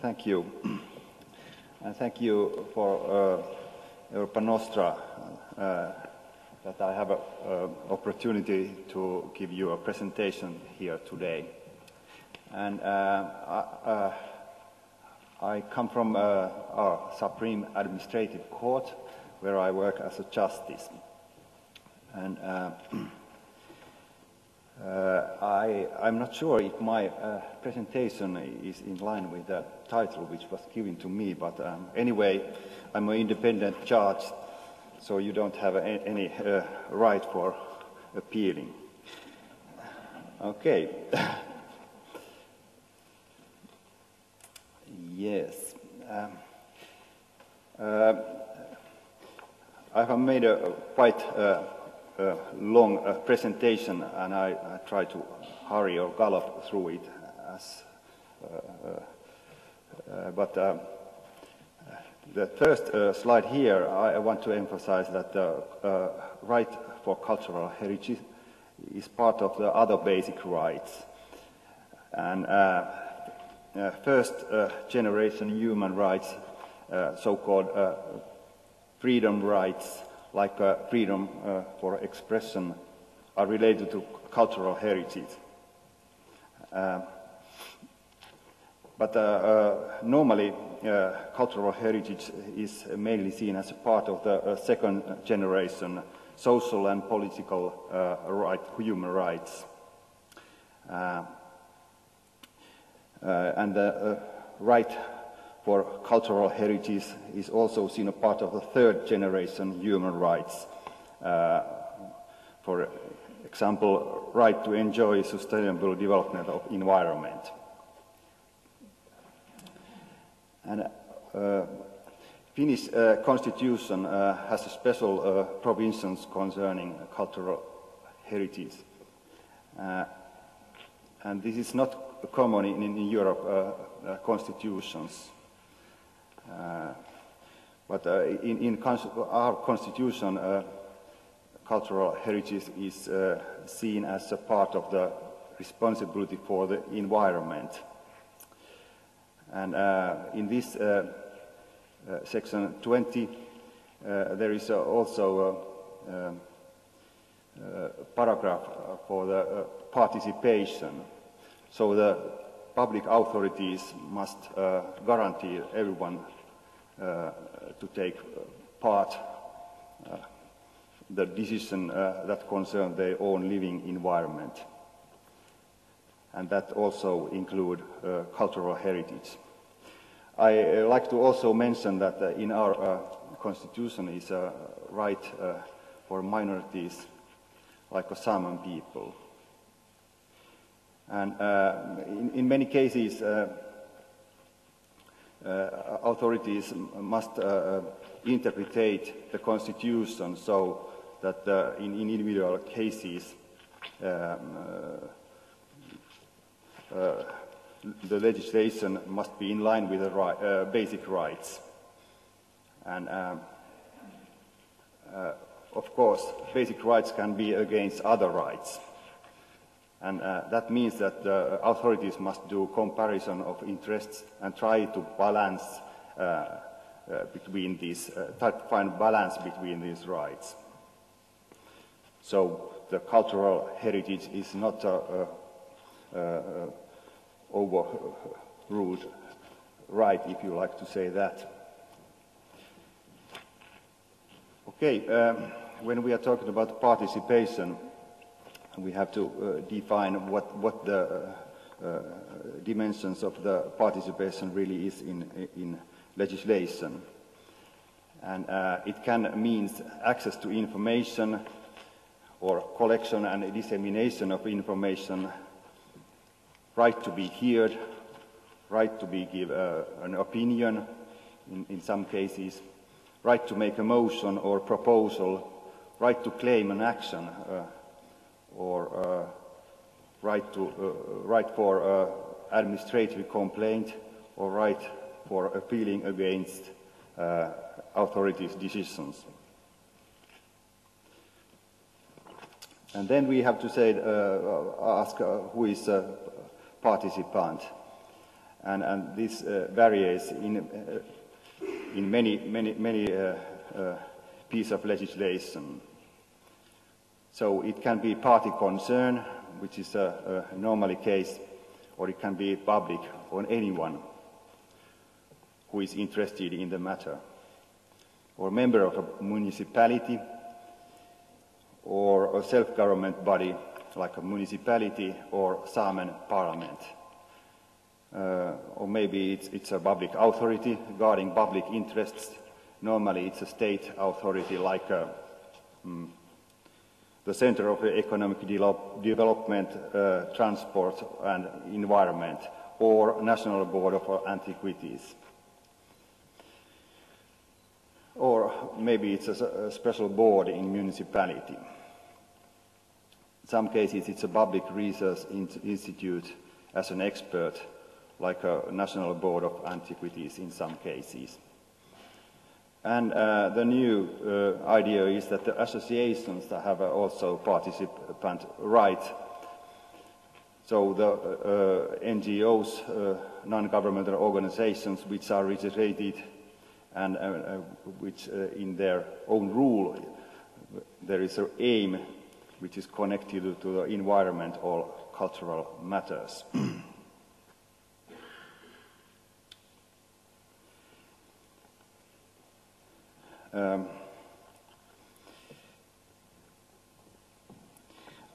Thank you. And thank you for Europa Nostra that I have an opportunity to give you a presentation here today. And I come from our Supreme Administrative Court, where I work as a justice. And I'm not sure if my presentation is in line with the title which was given to me, but anyway, I'm an independent judge, so you don't have any right for appealing. Okay. Yes. I have made a quite long presentation, and I try to hurry or gallop through it. But the first slide here, I want to emphasize that the right for cultural heritage is part of the other basic rights. And first generation human rights, so-called freedom rights, like freedom for expression, are related to cultural heritage. But normally, cultural heritage is mainly seen as a part of the second generation social and political human rights. And the right for cultural heritage is also seen a part of the third generation human rights. For example, right to enjoy sustainable development of environment. And Finnish constitution has a special provisions concerning cultural heritage. And this is not common in Europe constitutions. But in our constitution, cultural heritage is seen as a part of the responsibility for the environment. And in this section 20, there is also a paragraph for the participation. So the public authorities must guarantee everyone to take part the decision that concern their own living environment. And that also include cultural heritage. I like to also mention that in our constitution is a right for minorities like the Saman people. And in many cases, authorities must interpret the constitution so that in individual cases the legislation must be in line with the basic rights. And of course, basic rights can be against other rights. And that means that the authorities must do comparison of interests and try to balance between these, try to find balance between these rights. So the cultural heritage is not overruled right, if you like to say that. Okay, when we are talking about participation, we have to define what the dimensions of the participation really is in legislation. And it can mean access to information or collection and dissemination of information, right to be heard, right to be give an opinion in some cases, right to make a motion or proposal, right to claim an action, or right for administrative complaint, or right for appealing against authorities' decisions. And then we have to say, ask who is a participant. and this varies in many pieces of legislation. So it can be party concern, which is normally case, or it can be public or anyone who is interested in the matter, or member of a municipality, or a self-government body like a municipality or Saamen parliament. Or maybe it's a public authority guarding public interests. Normally it's a state authority like the Center of Economic Development, Transport and Environment, or National Board of Antiquities. Or maybe it's a special board in municipality. In some cases it's a public research institute as an expert, like a National Board of Antiquities in some cases. And the new idea is that the associations have also participant right. So the NGOs, non-governmental organizations which are registered and which in their own rule there is an aim which is connected to the environment or cultural matters.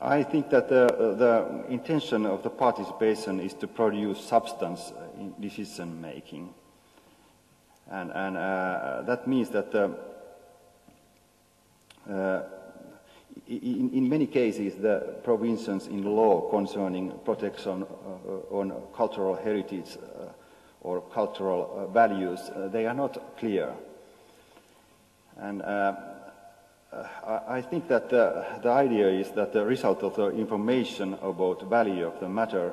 I think that the intention of the participation is to produce substance in decision making, and that means that in many cases the provisions in law concerning protection on cultural heritage or cultural values, they are not clear. And I think that the idea is that the result of the information about value of the matter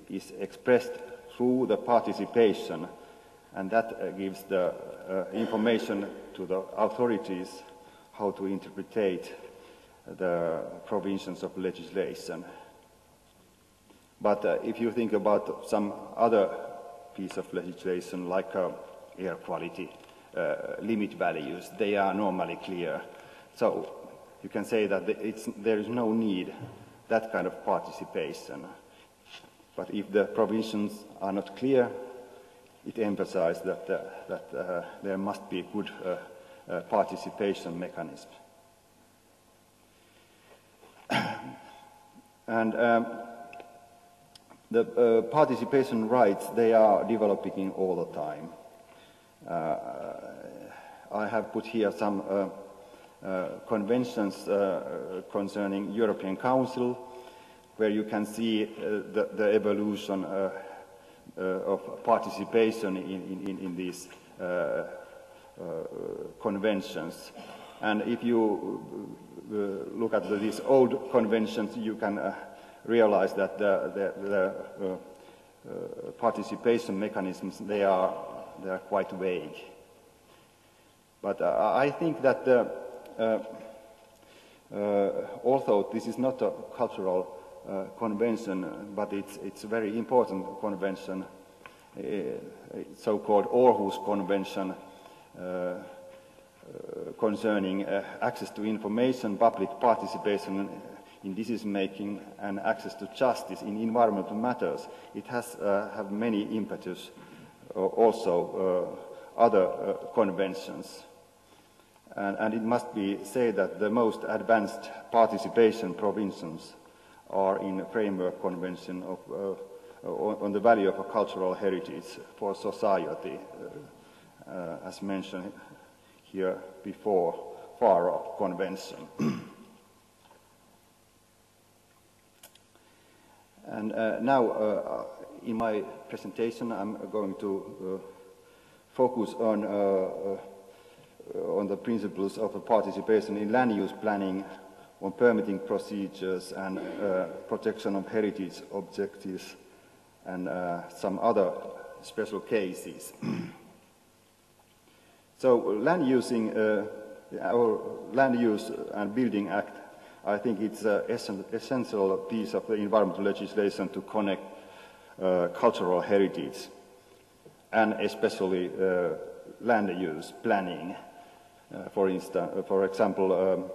is expressed through the participation, and that gives the information to the authorities how to interpret the provisions of legislation. But if you think about some other piece of legislation like air quality, limit values, they are normally clear. So you can say that there is no need that kind of participation. But if the provisions are not clear, it emphasizes that there must be good participation mechanism. And the participation rights, they are developing all the time. I have put here some conventions concerning European Council, where you can see the evolution of participation in these conventions. And if you look at these old conventions, you can realize that the participation mechanisms, they are quite vague. But I think that although this is not a cultural convention, but it's a very important convention, so-called Arhus Convention concerning access to information, public participation in decision-making, and access to justice in environmental matters. It has have many impetus, also other conventions. And it must be said that the most advanced participation provisions are in a framework convention on the value of a cultural heritage for society, as mentioned here before, Faro Convention. And now, in my presentation, I'm going to focus on the principles of participation in land use planning, on permitting procedures and protection of heritage objectives, and some other special cases. So land use and building act, I think it's an essential piece of the environmental legislation to connect cultural heritage, and especially land use planning, for example,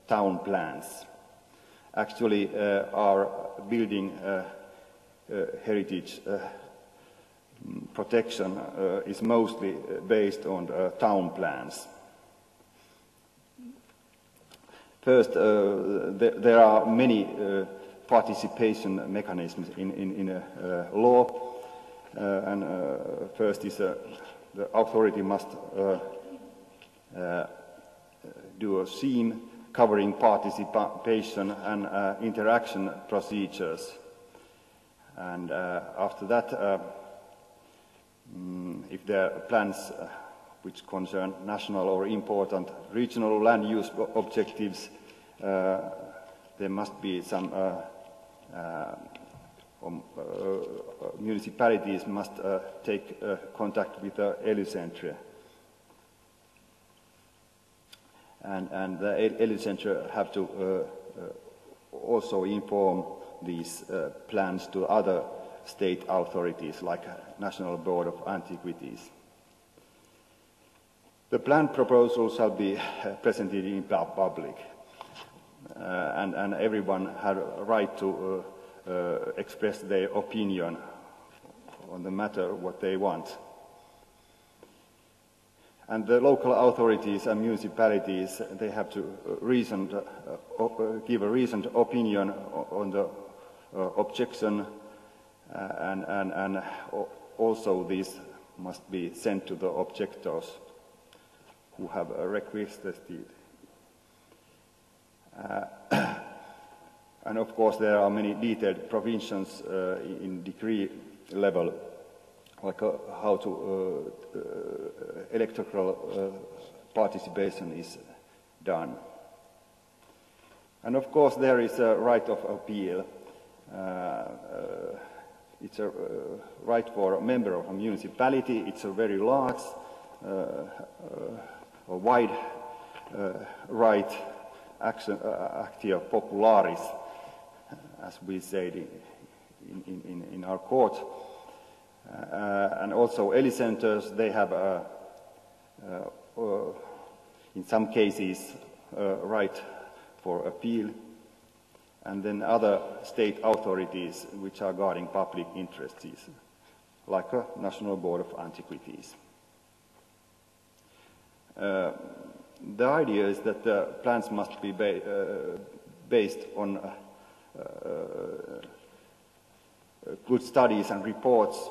town plans. Actually, our building heritage protection is mostly based on town plans. First, there are many participation mechanisms in law, and first is the authority must do a scheme covering participation and interaction procedures. And after that, if there are plans which concern national or important regional land use objectives, there must be some municipalities must take contact with the Ely-Centre. And the Ely-Centre have to also inform these plans to other state authorities like National Board of Antiquities. The plan proposal shall be presented in public, and everyone has a right to express their opinion on the matter, what they want. And the local authorities and municipalities, they have to give a reasoned opinion on the objection, and also these must be sent to the objectors who have requested it. And of course there are many detailed provisions in decree level, like how to electoral participation is done. And of course there is a right of appeal. It's a right for a member of a municipality. It's a very large, a wide right, actio popularis, as we said in our court. And also Ely-Centres, they have in some cases right for appeal, and then other state authorities which are guarding public interests, like a National Board of Antiquities. The idea is that the plans must be based on good studies and reports,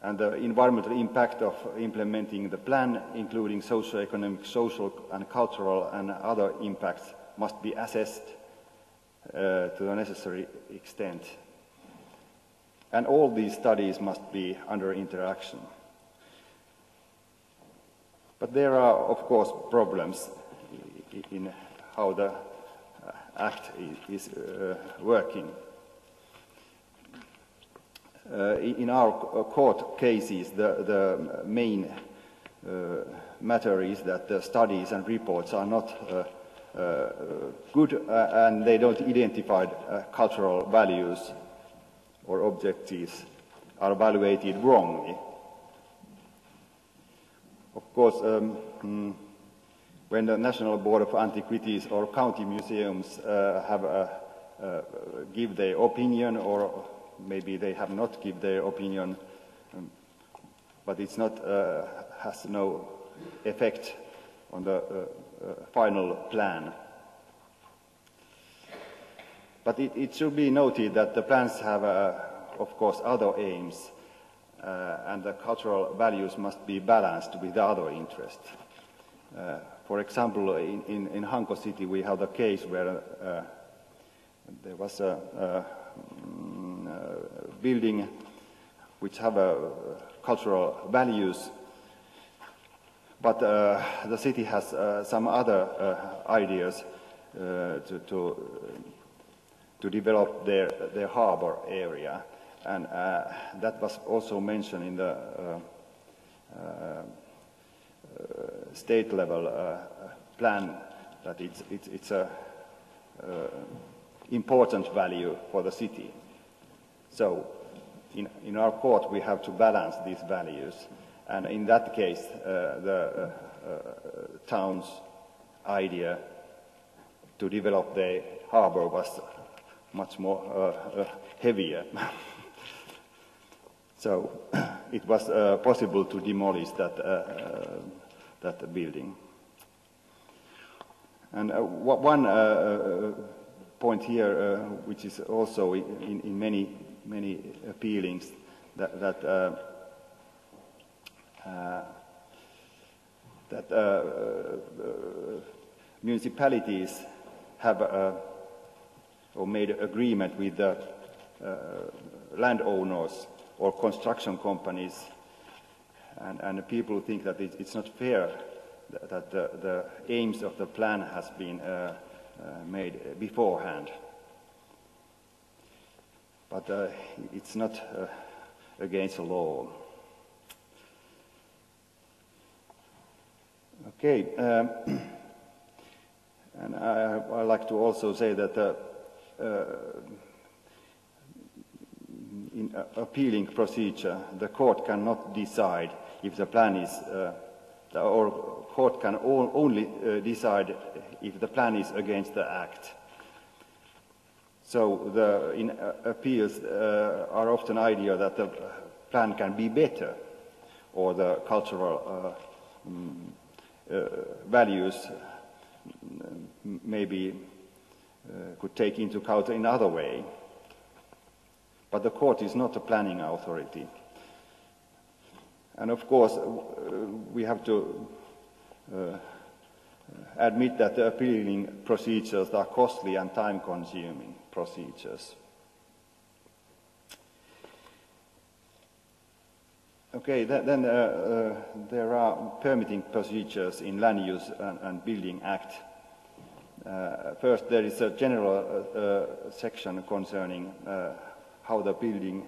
and the environmental impact of implementing the plan, including socio-economic, social and cultural and other impacts, must be assessed to the necessary extent. And all these studies must be under interaction. But there are, of course, problems in how the Act is working. In our court cases, the main matter is that the studies and reports are not good, and they don't identify cultural values or objectives, are evaluated wrongly. Of course, when the National Board of Antiquities or county museums have give their opinion, or maybe they have not give their opinion, but it's not has no effect on the final plan. But it should be noted that the plans have, of course, other aims, and the cultural values must be balanced with other interests. For example, in Hanko city we have the case where there was a building which have cultural values, but the city has some other ideas to develop their harbor area, and that was also mentioned in the state level plan, that it's a important value for the city. So in our court we have to balance these values, and in that case the town's idea to develop the harbor was much more heavier. So it was possible to demolish that building. And one point here, which is also in many appealings, that municipalities have or made an agreement with the landowners or construction companies, and people think that it's not fair that the aims of the plan has been made beforehand. But it's not against the law. Okay, and I like to also say that in appealing procedure, the court cannot decide if the plan is, or court can only decide if the plan is against the act. So in appeals are often idea that the plan can be better, or the cultural values maybe could take into account in other way. But the court is not a planning authority. And of course, we have to admit that the appealing procedures are costly and time-consuming procedures. Okay, then there are permitting procedures in Land Use and Building Act. First, there is a general section concerning how the building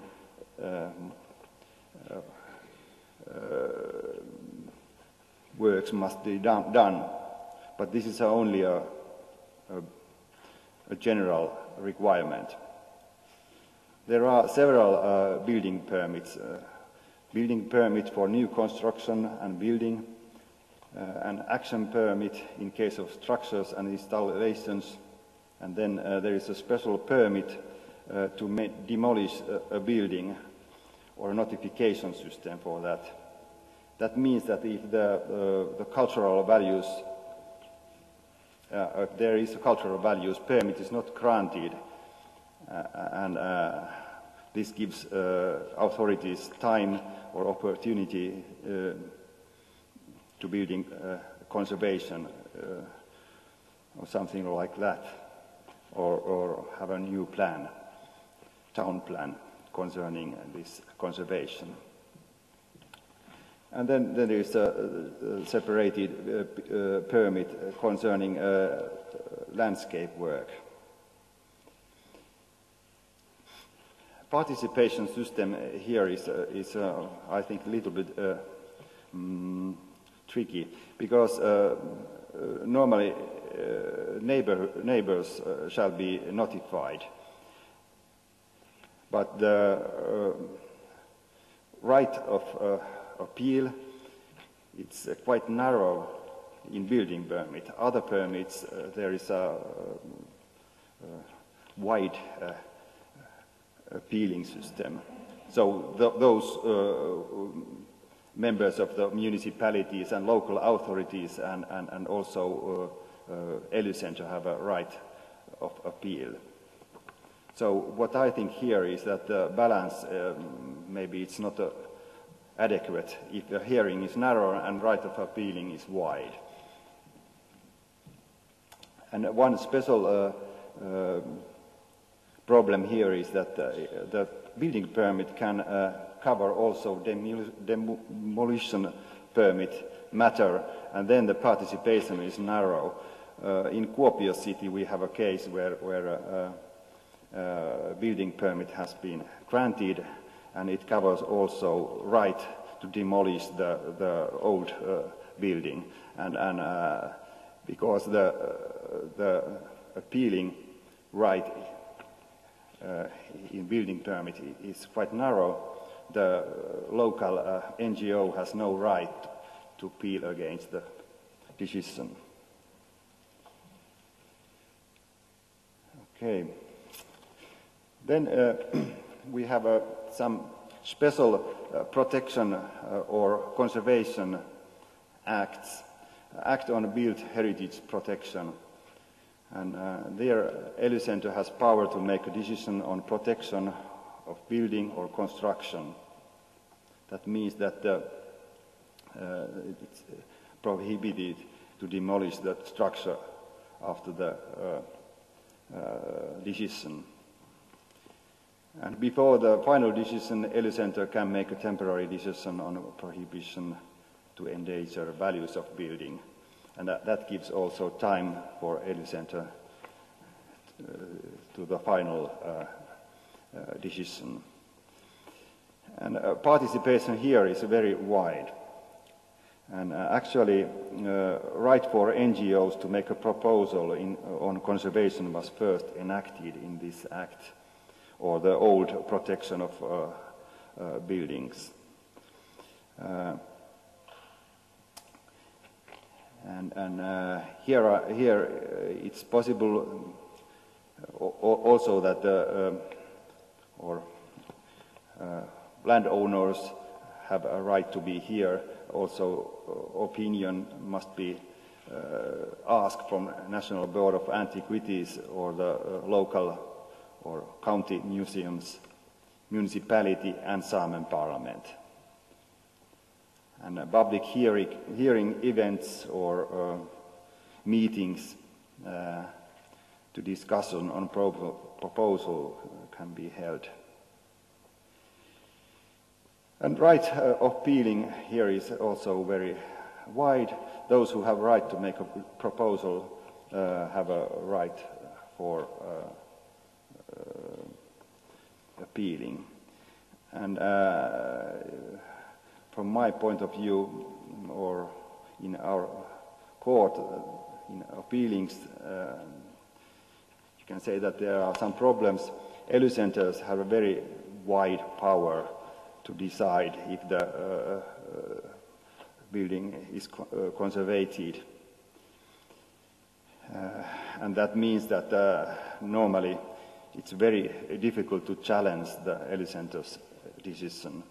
works must be done, but this is only a general requirement. There are several building permits. Building permit for new construction and building, an action permit in case of structures and installations, and then there is a special permit to demolish a building, or a notification system for that. That means that if the cultural values, if there is a cultural values permit is not granted, and this gives authorities time or opportunity to building conservation or something like that, or have a new plan, town plan concerning this conservation. And then there is a separated permit concerning landscape work. Participation system here is I think, a little bit tricky, because normally neighbors shall be notified, but the right of appeal, it's quite narrow in building permit. Other permits, there is a wide appealing system. So those members of the municipalities and local authorities and also ELY Center have a right of appeal. So what I think here is that the balance, maybe it's not adequate if the hearing is narrow and right of appealing is wide. And one special problem here is that the building permit can cover also demolition permit matter, and then the participation is narrow. In Kuopio city we have a case where building permit has been granted, and it covers also right to demolish the old building, and because the appealing right in building permit is quite narrow, the local NGO has no right to appeal against the decision. Okay. Then we have some special protection or conservation acts, Act on Built Heritage Protection. And there, ELY Center has power to make a decision on protection of building or construction. That means that it's prohibited to demolish the structure after the decision. And before the final decision, ELY Center can make a temporary decision on prohibition to endanger values of building. And that gives also time for ELY Center to the final decision. And participation here is very wide. And actually, right for NGOs to make a proposal on conservation was first enacted in this act, or the old protection of buildings. Here it's possible also that landowners have a right to be here. Also, opinion must be asked from National Board of Antiquities or the local or county museums, municipality and Saamen Parliament. And public hearing events or meetings to discuss on proposal can be held. And right of appealing here is also very wide. Those who have right to make a proposal have a right for appealing. And from my point of view, or in our court, in appealings, you can say that there are some problems. ELY centers have a very wide power to decide if the building is conservated. And that means that normally it's very difficult to challenge the ELY center's decision.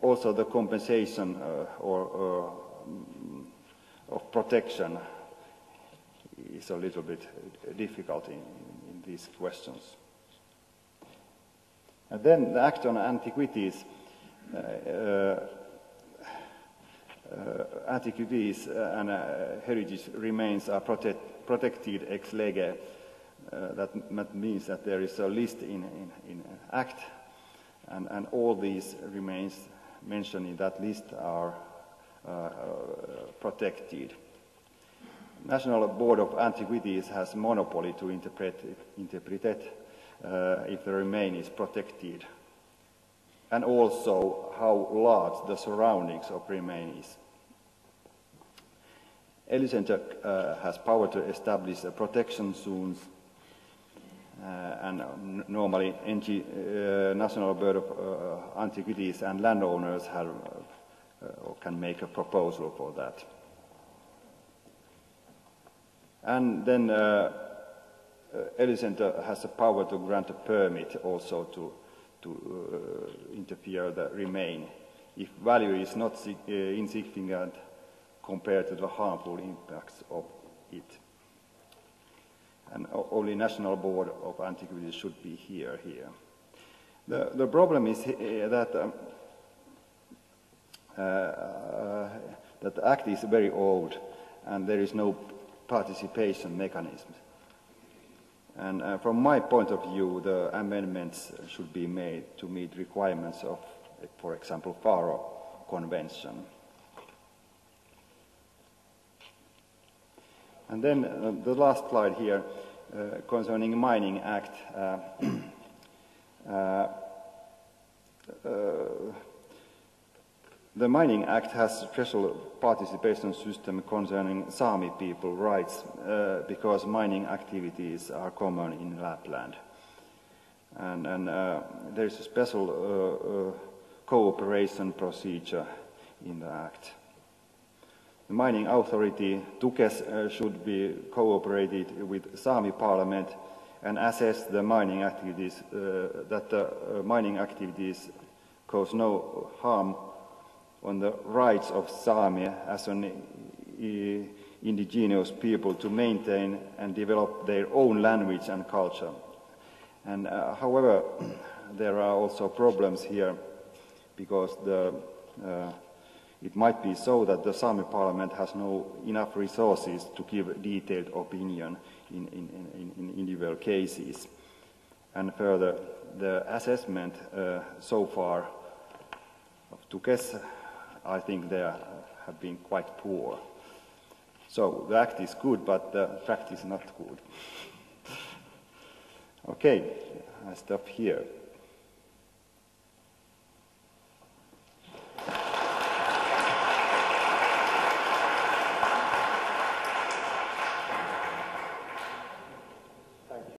Also, the compensation of protection is a little bit difficult in these questions. And then the Act on Antiquities. Antiquities and heritage remains are protected ex lege. That means that there is a list in Act, and all these remains mentioned in that list are protected. National Board of Antiquities has monopoly to interpret if the remain is protected, and also how large the surroundings of remain is. ELY Center has power to establish protection zones, and normally National Board of Antiquities and landowners have or can make a proposal for that. And then ELY Center has the power to grant a permit also to interfere the remain if value is not insignificant compared to the harmful impacts of it. And only National Board of Antiquities should be here. The problem is that that the Act is very old and there is no participation mechanism. And from my point of view, the amendments should be made to meet requirements of, for example, Faro Convention. And then the last slide here concerning Mining Act. The Mining Act has a special participation system concerning Sami people rights because mining activities are common in Lapland. And there is a special cooperation procedure in the Act. The mining authority, Tukes, should be cooperated with Sami parliament and assess the mining activities, that the mining activities cause no harm on the rights of Sami as an indigenous people to maintain and develop their own language and culture. And however, there are also problems here because it might be so that the Sami parliament has no enough resources to give detailed opinion in individual cases. And further, the assessment so far of Tukes, I think they have been quite poor. So the act is good, but the practice is not good. Okay, I stop here.